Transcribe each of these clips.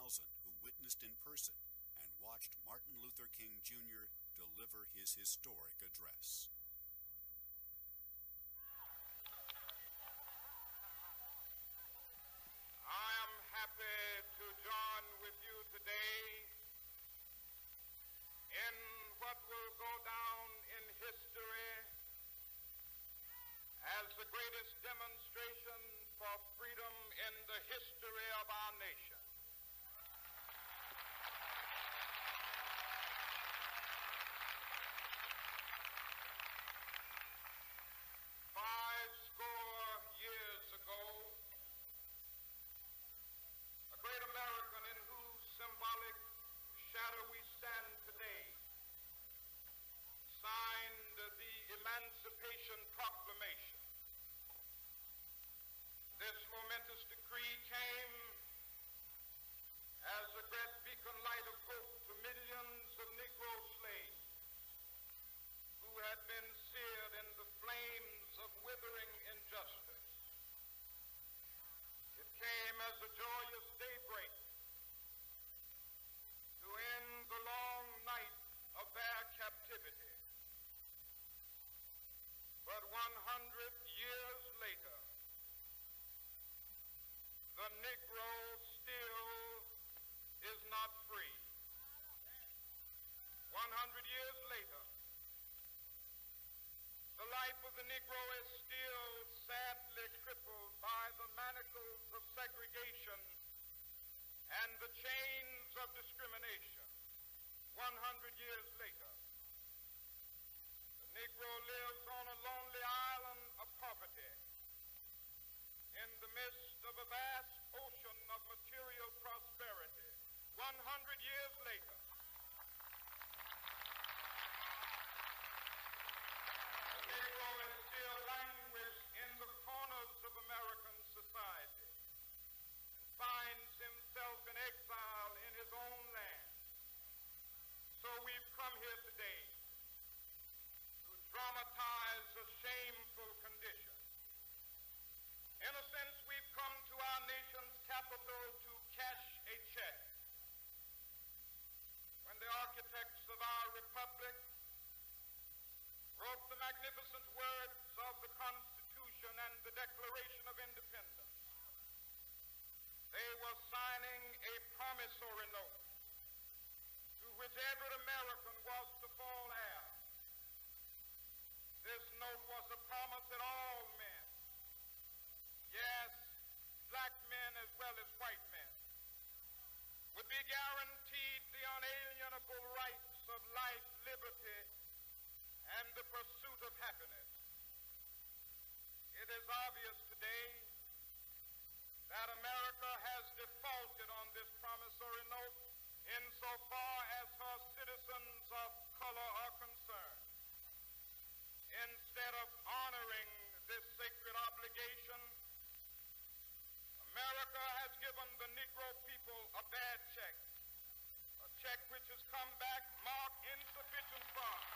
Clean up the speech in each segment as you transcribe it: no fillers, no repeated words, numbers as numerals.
1,000 who witnessed in person and watched Martin Luther King Jr. deliver his historic address. I am happy to join with you today in what will go down in history as the greatest demonstration for freedom in the history of our nation. Five score years ago, a great American in whose symbolic shadow we stand today signed the Emancipation Proclamation. This momentous decree came as a great beacon light of hope to millions of Negro slaves who had been seared in the flames of withering injustice. It came as a joyous daybreak to end the long night of their captivity. But 100 years later, the Negro still is not free. 100 years later, the life of the Negro is still sadly crippled by the manacles of segregation and the chains of discrimination. 100 years later, the Negro lives on a lonely island of poverty in the midst of a vast ocean of material prosperity. 100 years later, the Negro is still languished in the corners of American society and finds himself in exile in his own land. So we've come here today to dramatize a shameful condition. In a sense, we've come to our nation's capital to cash a check. When the architects of our republic wrote the magnificent words of the Constitution and the Declaration of Independence, they were signing a promissory note to which every American was to fall heir. This note was a promise that all men, yes, black men as well as white men, would be guaranteed the unalienable rights of life, liberty, and the pursuit of happiness. It is obvious today that America has defaulted on this promissory note insofar as her citizens of color are concerned. Instead of honoring this sacred obligation, America has given the Negro people a bad check, a check which has come back marked insufficient funds.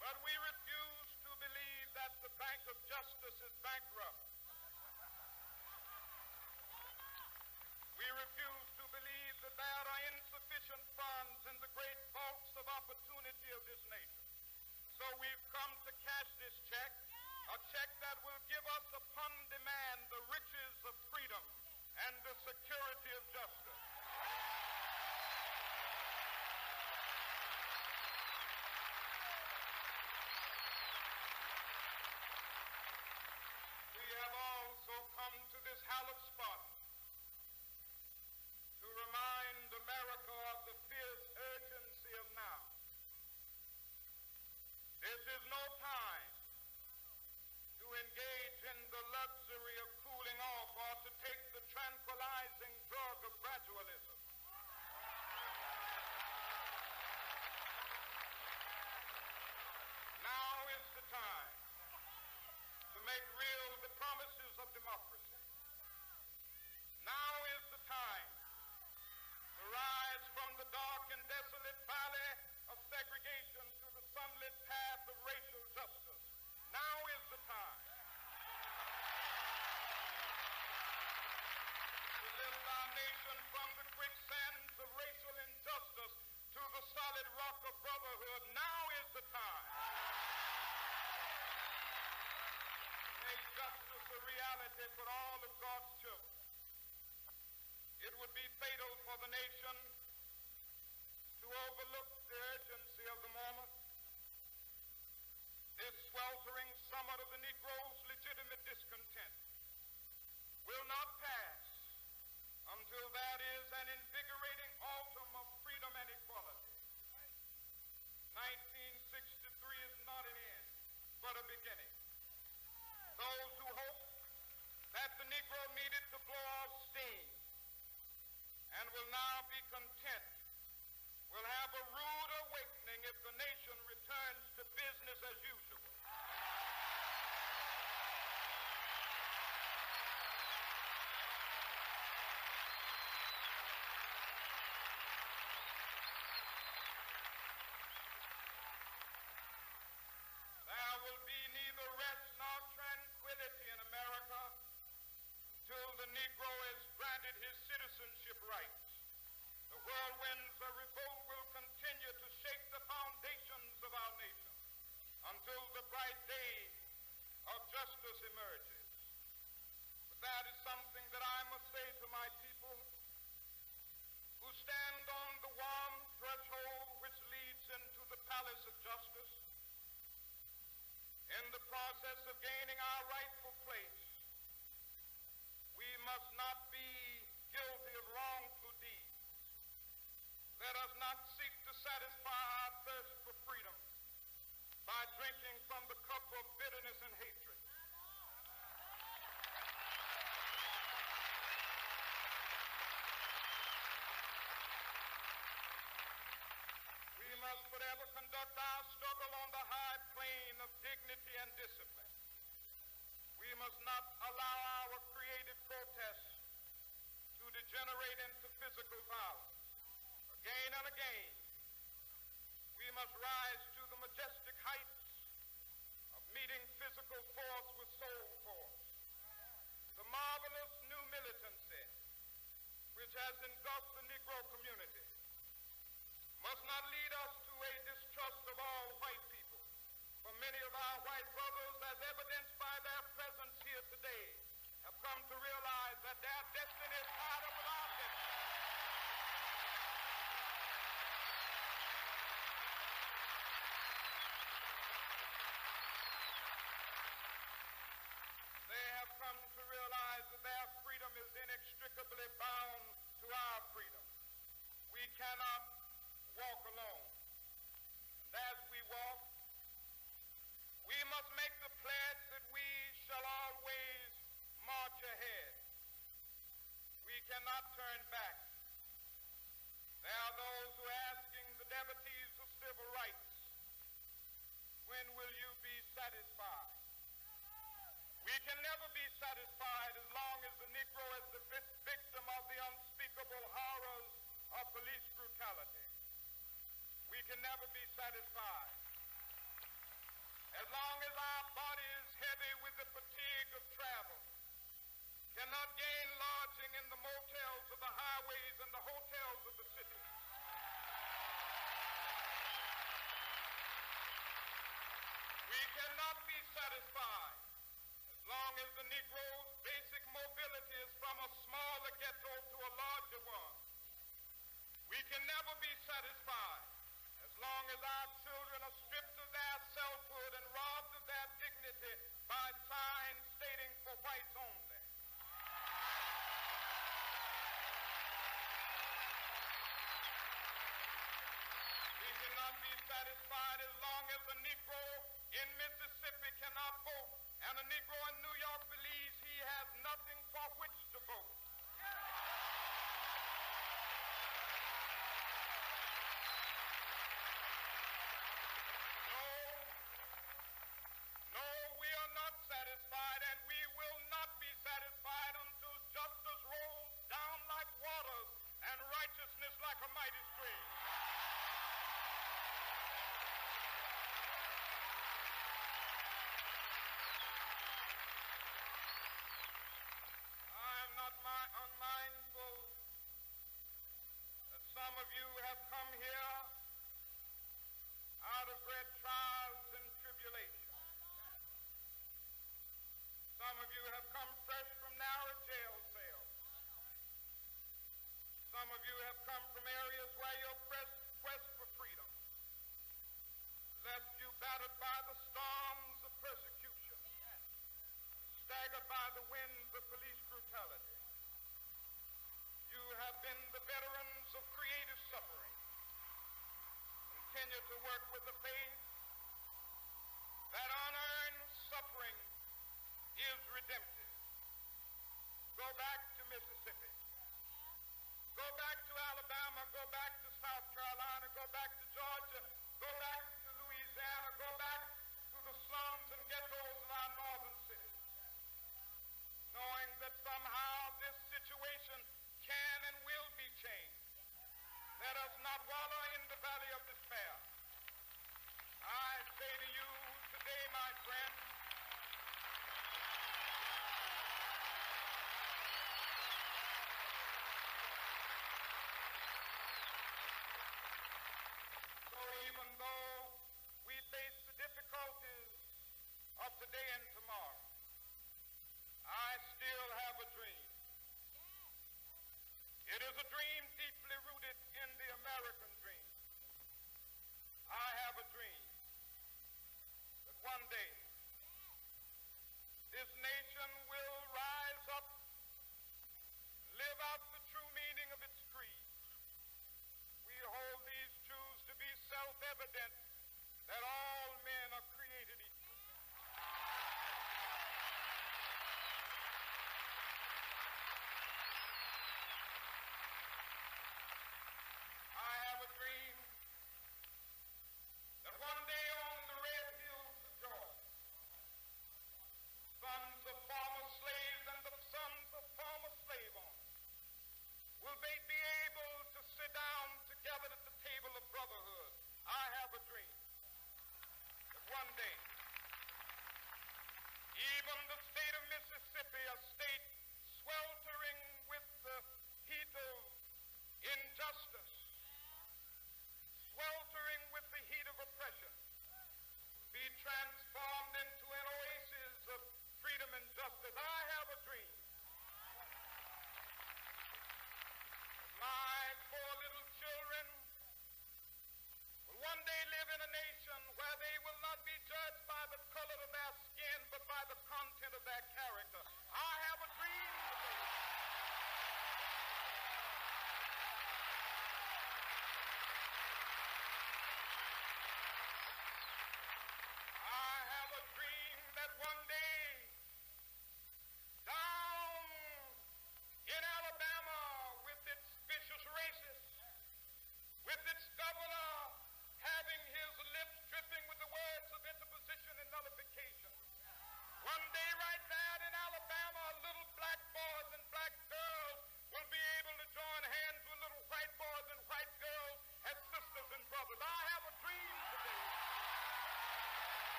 But we refuse to believe that the Bank of Justice is bankrupt. We refuse to believe that there are insufficient funds in the great vaults of opportunity of this nation. time. Make justice a reality for all of God's children. It would be fatal for the nation to overlook the urgency of the moment. This sweltering summit of the Negro's legitimate discontent will not pass until that is an invigorating autumn of freedom and equality. 1963 is not an end, but a beginning. Those who hope that the Negro needed to blow off steam and will now be content will have a rude awakening if the nation returns to business as usual. There will be neither rest nor tranquility in America till the Negro is granted his citizenship rights. The whirlwinds of revolt will continue to shake the foundations of our nation until the bright day of justice emerges. But that is something that I must say to my people who stand on the warm threshold which leads into the palace of justice. In the process of gaining our rightful place, we must not be guilty of wrongful deeds. Let us not seek to satisfy our thirst for freedom by drinking from the cup of bitterness and hatred. We must forever conduct our struggle on the high plane of dignity and discipline. We must not allow our creative protests to degenerate into physical violence. Again and again, we must rise to the majestic heights of meeting physical force with soul force. The marvelous new militancy which has engulfed the Negro community must not lead us to a distrust of all white people. For many of our white brothers, as evidenced by their presence here today, have come to realize that their destiny is tied up with our destiny. They have come to realize that their freedom is inextricably bound to our freedom. We cannot walk alone. And as we walk, we must make the pledge that we shall always march ahead. We cannot turn back. There are those who are asking the devotees of civil rights, when will you be satisfied? We can never be satisfied as long as the Negro is the victim of the unspeakable horrors of police brutality. We can never be satisfied as long as our body is heavy with the fatigue of travel, cannot gain lodging in the motels of the highways and the hotels of the city. We cannot be satisfied as long as the Negro's basic mobility is from a smaller ghetto to a larger one. We can never be satisfied as long as our children are stripped of their selfhood and robbed of their dignity by signs stating for whites only. We cannot be satisfied as long as a Negro in Mississippi cannot vote and a Negro in New York believes he has nothing for which to vote. No, we are not satisfied, and we will not be satisfied until justice rolls down like waters and righteousness like a mighty stream. staggered by the winds of police brutality. You have been the veterans of creative suffering. Continue to work with the faith that unearned suffering is redemptive. Go back to Mississippi. Go back to Alabama. Go back to South Carolina. Go back to Georgia. Go back to Louisiana. Go back to the slums and ghettos of our northern cities. Knowing that somehow this situation can and will be changed. Let us not wallow in the valley of despair. I say to you today, my friend, so even though we face the difficulties of today and tomorrow, I still have a dream. It is a dream deeply rooted in the American dream.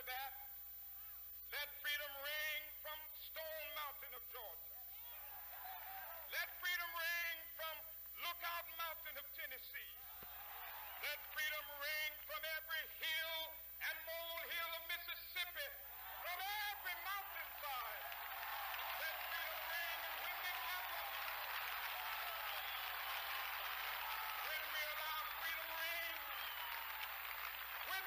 that. Let freedom ring from Stone Mountain of Georgia. Let freedom ring from Lookout Mountain of Tennessee. Let freedom ring from every hill and molehill of Mississippi, from every mountainside. Let freedom ring, and when we gather, when we allow freedom ring, when